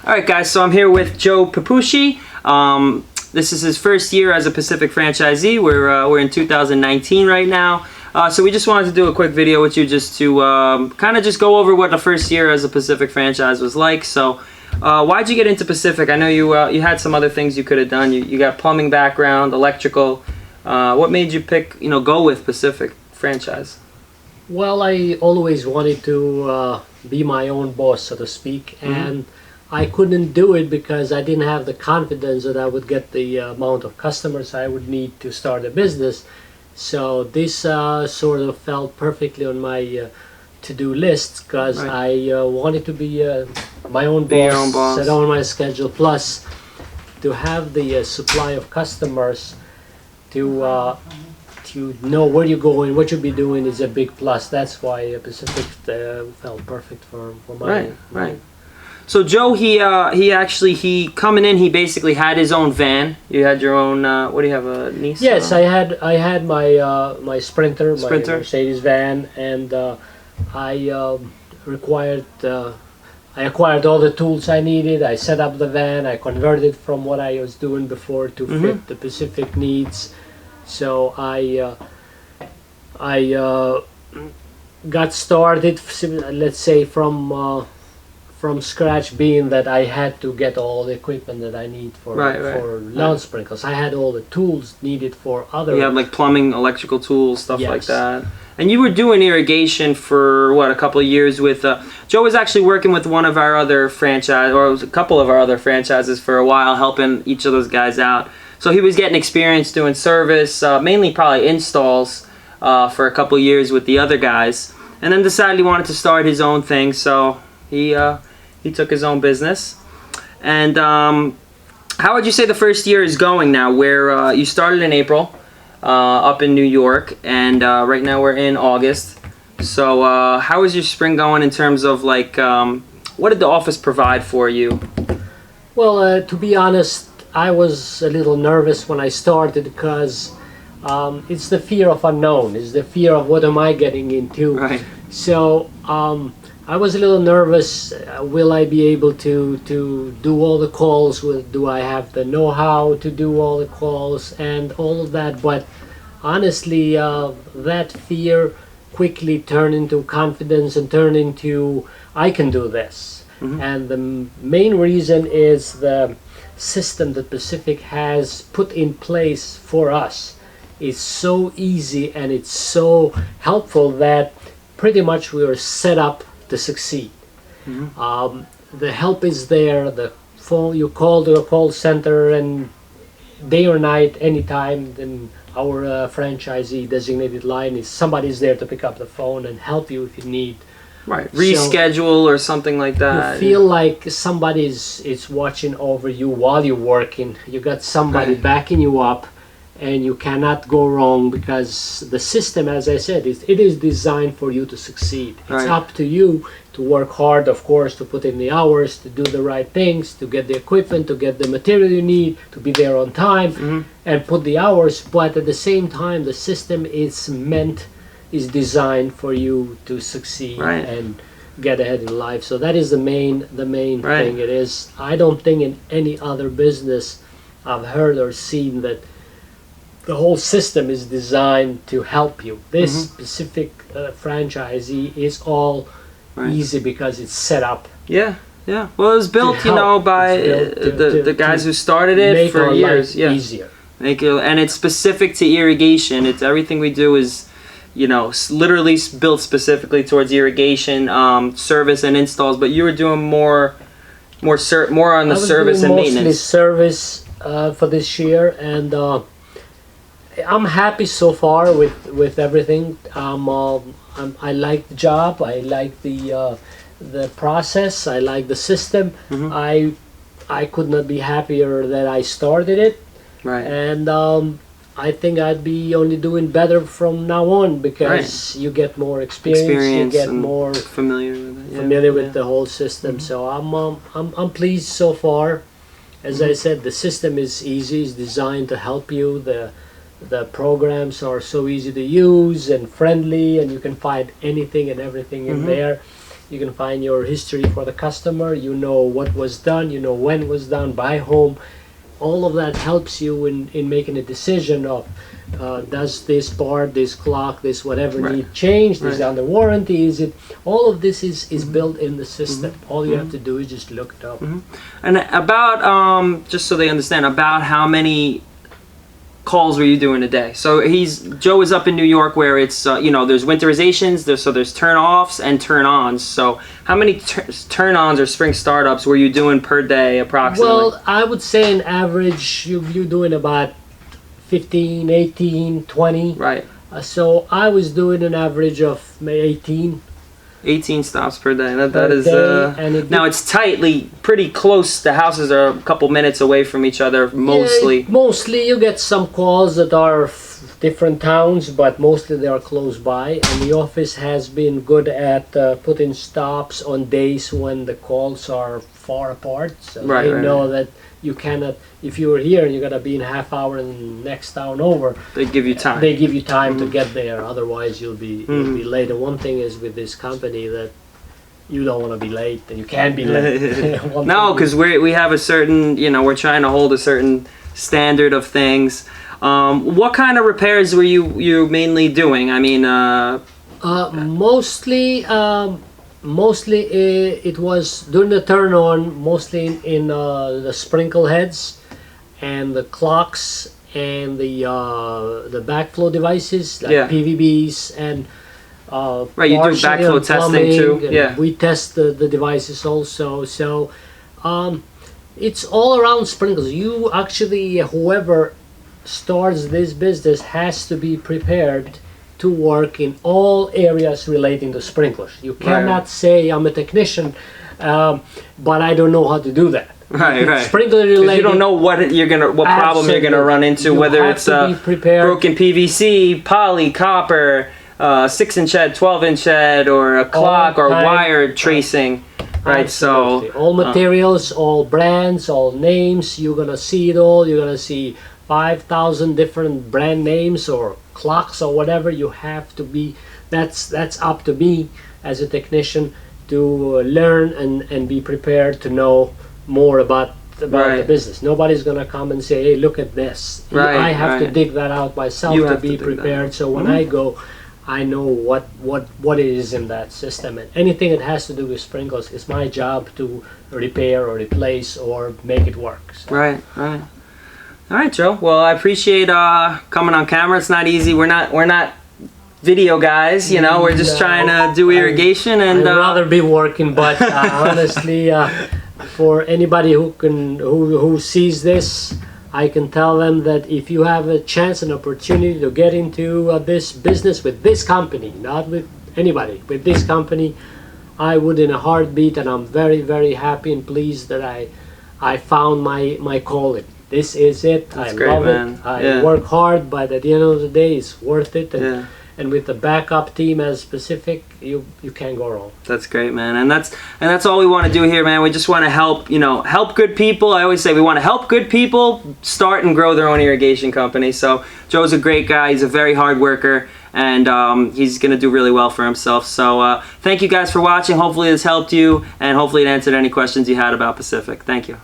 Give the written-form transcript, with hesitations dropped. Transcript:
All right, guys, so I'm here with Joe Papucci. This is his first year as a Pacific franchisee. We're in 2019 right now. So we just wanted to do a quick video with you just to kind of just go over what the first year as a Pacific franchise was like. So why'd you get into Pacific? I know you had some other things you could have done. You got plumbing background, electrical. What made you pick, go with Pacific franchise? Well, I always wanted to be my own boss, so to speak, and I couldn't do it because I didn't have the confidence that I would get the amount of customers I would need to start a business. So this sort of fell perfectly on my to-do list because I wanted to be my own boss, set on my schedule, plus to have the supply of customers to know where you're going, what you'll be doing is a big plus. That's why Pacific felt perfect for my Right. So Joe, he coming in, he basically had his own van. You had your own. What do you have, a Nissan? Yes, I had my my Sprinter, my Mercedes van, and I acquired all the tools I needed. I set up the van. I converted from what I was doing before to fit the Pacific needs. So I got started, let's say, from scratch, being that I had to get all the equipment that I need for lawn sprinklers. I had all the tools needed for other. You have like plumbing, electrical tools, stuff like that. And you were doing irrigation for what, a couple of years with. Joe was actually working with one of our other franchise, or it was a couple of our other franchises for a while, helping each of those guys out. So he was getting experience doing service, mainly probably installs, for a couple of years with the other guys, and then decided he wanted to start his own thing. So he took his own business. And how would you say the first year is going now? Where you started in April, up in New York, and right now we're in August. So how is your spring going in terms of like what did the office provide for you? Well, to be honest, I was a little nervous when I started because it's the fear of unknown. It's the fear of what am I getting into. Right. So I was a little nervous. Will I be able to do all the calls? Do I have the know-how to do all the calls and all of that? But honestly, that fear quickly turned into confidence and turned into I can do this. And the main reason is the system that Pacific has put in place for us is so easy and it's so helpful that pretty much we are set up to succeed. The help is there. The phone, you call to a call center, and day or night, anytime, then our franchisee designated line is somebody's there to pick up the phone and help you if you need. Right, reschedule or something like that. You feel like somebody's watching over you while you're working. You got somebody backing you up, and you cannot go wrong because the system, as I said, it is designed for you to succeed. It's up to you to work hard, of course, to put in the hours, to do the right things, to get the equipment, to get the material you need, to be there on time, and put the hours. But at the same time, the system is designed for you to succeed and get ahead in life. So that is the main thing. It is. I don't think in any other business I've heard or seen that the whole system is designed to help you. This specific franchisee is all easy because it's set up. Yeah. Well, it was built, by the guys who started it for years. Easier. And it's specific to irrigation. It's everything we do is, literally built specifically towards irrigation, service and installs. But you were doing more on the service and maintenance. Mostly service for this year, and I'm happy so far with everything. I like the job. I like the process. I like the system. I could not be happier that I started it. And I think I'd be only doing better from now on because you get more experience, you get more familiar with the whole system. So I'm pleased so far. As I said, the system is easy. It's designed to help you. The programs are so easy to use and friendly, and you can find anything and everything in there. You can find your history for the customer. You know what was done. You know when it was done by whom. All of that helps you in making a decision of does this part, this clock, this whatever need changed? Is it under warranty? Is it? All of this is built in the system. All you have to do is just look it up. And about just so they understand, about how many calls were you doing a day? So Joe is up in New York, where it's you know, there's winterizations, there's turn offs and turn ons. So how many turn ons or spring startups were you doing per day approximately? Well, I would say an average you're doing about 15, 18, 20. Right. So I was doing an average of 18 stops per day. That per is day, now it's tightly, pretty close. The houses are a couple minutes away from each other mostly. Yeah, mostly you get some calls that are different towns, but mostly they are close by. And the office has been good at putting stops on days when the calls are far apart. So they know that you cannot, if you're here and you're gonna be in a half hour in the next town over, they give you time. They give you time to get there. Otherwise, you'll be late. And one thing is with this company that you don't want to be late, and you can't be late. No, because we have a certain, you know, we're trying to hold a certain standard of things. What kind of repairs were you mainly doing? I mean, mostly it was during the turn on, mostly in the sprinkle heads and the clocks and the backflow devices like PVBs and right, you do backflow testing too. Yeah, we test the devices also. So it's all around sprinkles. You actually, whoever starts this business has to be prepared to work in all areas relating to sprinklers. You cannot say I'm a technician, but I don't know how to do that. Right. Sprinkler related. You don't know what problem you're gonna run into, whether it's broken PVC, poly, copper, 6-inch head, 12-inch head, or a clock or wire tracing. Right. Absolutely. So all materials, all brands, all names. You're gonna see it all. You're gonna see 5,000 different brand names or clocks or whatever. You have to be, that's up to me as a technician to learn and be prepared to know more about the business. Nobody's gonna come and say, hey, look at this. I have to dig that out myself to be prepared. So when I go, I know what it is in that system, and anything that has to do with sprinkles is my job to repair or replace or make it work. So. Right. All right, Joe. Well, I appreciate coming on camera. It's not easy. We're not video guys, you know. We're just trying to do irrigation, and I'd rather be working. But honestly, for anybody who sees this, I can tell them that if you have a chance and opportunity to get into this business with this company, not with anybody, with this company, I would in a heartbeat. And I'm very, very happy and pleased that I found my calling. This is it. That's I great, love man. it. I work hard, but at the end of the day, it's worth it. And with the backup team as specific, you can't go wrong. That's great, man. And that's all we want to do here, man. We just want to help, help good people. I always say we want to help good people start and grow their own irrigation company. So Joe's a great guy. He's a very hard worker, and he's going to do really well for himself. So thank you guys for watching. Hopefully this helped you, and hopefully it answered any questions you had about Pacific. Thank you.